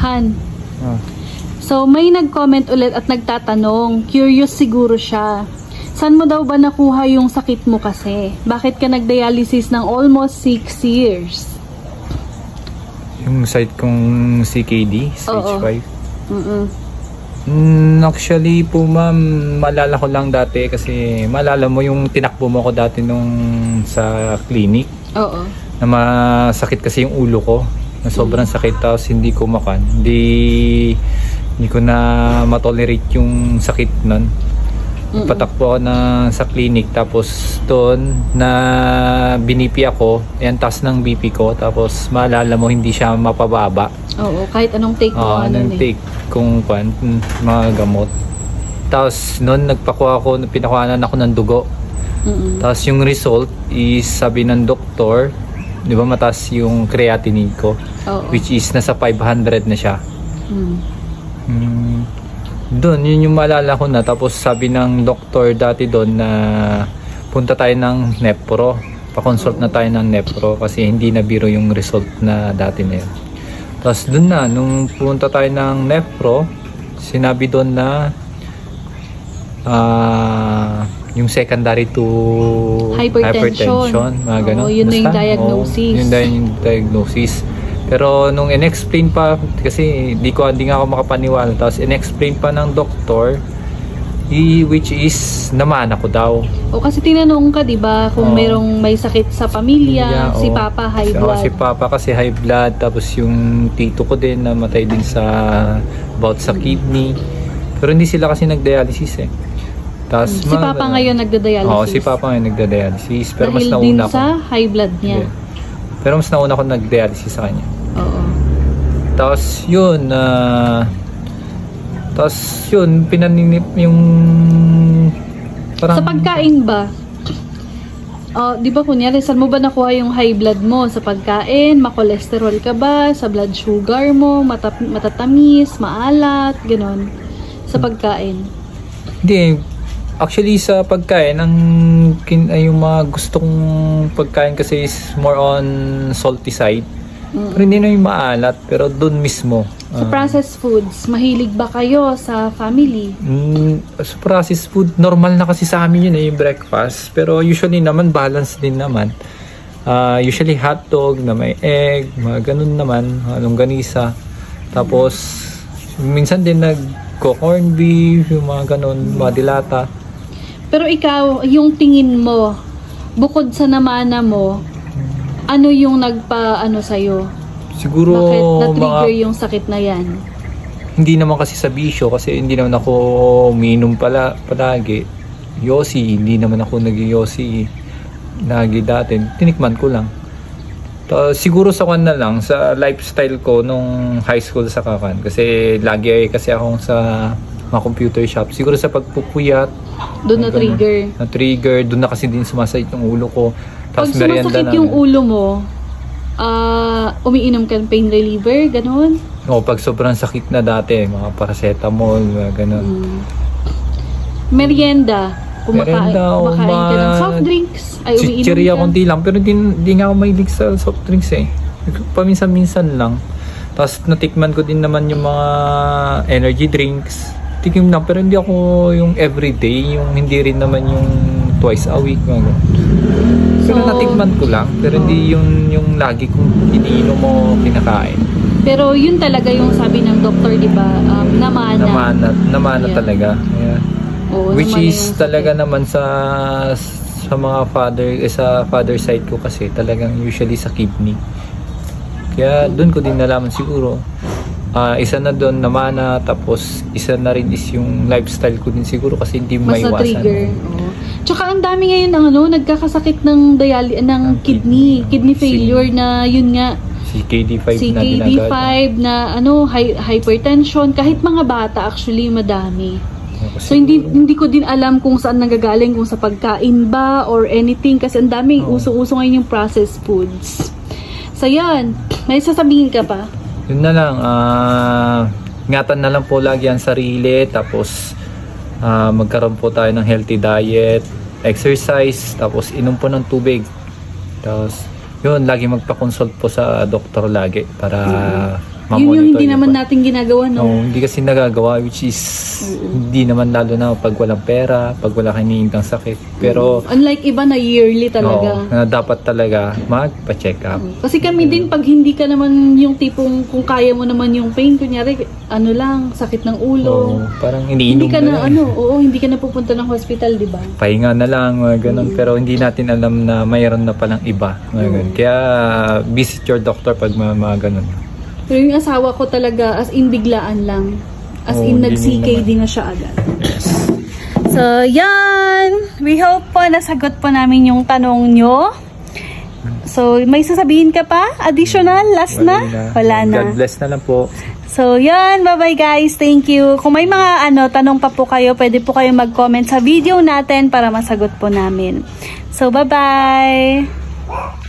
Han, Ah. so may nag-comment ulit at nagtatanong, curious siguro siya. Saan mo daw ba nakuha yung sakit mo kasi? Bakit ka nag-dialysis ng almost 6 years? Yung site kong CKD, stage Oo. 5. Mm-mm. Actually po ma'am, maalala ko lang dati kasi maalala mo yung tinakbo mo ko dati nung sa clinic Oo. na masakit kasi yung ulo ko na sobrang sakit tapos hindi ko makan, hindi ko na matolerate yung sakit nun. Patakbo ako sa clinic tapos doon na binipi ako, yan taas ng BP ko tapos maalala mo hindi siya mapababa. Oo, kahit anong take mo, Anong take kung mga gamot. Tapos noon nagpakuha ako, pinakuhanan ako ng dugo. Tapos yung result is sabi ng doktor, di ba mataas yung creatinine ko, which is nasa 500 na siya. Doon, yun yung maalala ko na. Tapos sabi ng doktor dati doon na punta tayo ng Nepro. Pa-consult na tayo ng Nepro kasi hindi na biro yung result na dati na yun. Tapos doon na, nung punta tayo ng Nepro, sinabi doon na yung secondary to hypertension. Mga ganun. Yun na yung diagnosis. Yun na yung diagnosis. Pero nung in-explain pa, kasi hindi nga ako makapaniwala, tapos in-explain pa ng doktor, which is naman ako daw. O kasi tinanong ka, di ba, kung may sakit sa pamilya, si Papa high blood. Si Papa kasi high blood, tapos yung tito ko din namatay din sa kidney. Pero hindi sila kasi nag-dialysis eh. Tapos, si Papa ngayon nagda-dialysis? Oo, si Papa ngayon nagda-dialysis. Pero dahil mas nauna din ako. sa high blood niya? Yeah. Pero mas nauna ako nag-dialysis sa kanya. Oo. Tapos yun, pinaninip yung parang... Sa pagkain ba? Di ba kunyari, saan mo ba nakuha yung high blood mo? Sa pagkain? Makolesterol ka ba? Sa blood sugar mo? Matatamis? Maalat? Ganon. Sa pagkain? Hindi. Actually, sa pagkain, yung mga gustong pagkain kasi is more on salty side. Pero hindi na yung maalat, pero doon mismo. Sa processed foods, mahilig ba kayo sa family? Sa processed food, normal na kasi sa amin yun yung breakfast. Pero usually naman, balance din naman. Usually hotdog na may egg, mga ganun naman, longganisa. Tapos, minsan din nagko-corn beef, yung mga ganun, mga dilata. Pero ikaw, yung tingin mo, bukod sa namana mo, ano yung nagpa-ano sa'yo? Siguro, bakit na-trigger yung sakit na yan? Hindi naman kasi sa bisyo, kasi hindi naman ako umiinom palagi. Yossi, hindi naman ako nag-yossi lagi dati. Tinikman ko lang. Siguro sa na lang, sa lifestyle ko nung high school sa Kakan. Kasi lagi kasi akong sa mga computer shop. Siguro sa pagpupuyat. Doon na-trigger? Na-trigger. Doon na kasi din sumasakit yung ulo ko. Tapos pag sumasakit yung ulo mo, umiinom ka ng pain reliever, gano'n? Oo, pag sobrang sakit na dati, mga paracetamol, gano'n. Merienda, kumakain ka ng soft drinks, ay umiinom ka? Chicheria konti lang, pero hindi nga ako mahilig sa soft drinks eh. Paminsan-minsan lang. Tapos natikman ko din naman yung mga energy drinks. Tikim na, pero hindi ako yung everyday, yung hindi rin naman yung twice a week. Pero natikman ko lang, pero hindi yung lagi kong iniinom mo kinakain. Pero yun talaga yung sabi ng doktor, di ba? Namana talaga. Yeah. Oo, which is talaga naman sa mga father side ko kasi talagang usually sa kidney. Kaya doon ko din nalaman siguro. Isa na doon namana, tapos isa na rin is yung lifestyle ko din siguro kasi hindi maiwasan. Mas na-trigger. Tsaka ang dami ngayon nagkakasakit ng kidney failure na yun nga. CKD5 na hypertension, kahit mga bata actually madami. So hindi ko din alam kung saan nanggagaling, kung sa pagkain ba or anything, kasi ang daming uso-uso ngayon yung processed foods. So yan, may sasabihin ka pa? Yun na lang, ingatan na lang po lagi ang sarili, tapos magkaroon po tayo ng healthy diet, exercise, tapos inom po ng tubig. Tapos yun, lagi magpa-consult po sa doktor lagi para Yun yung hindi naman natin ginagawa, no? No, hindi kasi nagagawa, which is hindi naman, lalo na pag walang pera, pag wala kang iniintang sakit. Pero unlike iba na yearly talaga. na dapat talaga magpa-check up. Kasi kami din, pag hindi ka naman yung tipong kung kaya mo naman yung pain, kunyari ano lang, sakit ng ulo. Parang iniinom hindi ka na hindi ka na pupunta ng hospital, di ba? Pahinga na lang, ganun. Pero hindi natin alam na mayroon na palang iba. Kaya visit your doctor pag mga ganun. Pero yung asawa ko talaga, as in biglaan lang. As in nag-CKD na siya agad. So, yan. We hope po nasagot po namin yung tanong nyo. So, may sasabihin ka pa? Additional? Last na? Wala na. God bless na lang po. So, yan. Bye-bye guys. Thank you. Kung may mga tanong pa po kayo, pwede po kayo mag-comment sa video natin para masagot po namin. So, bye-bye.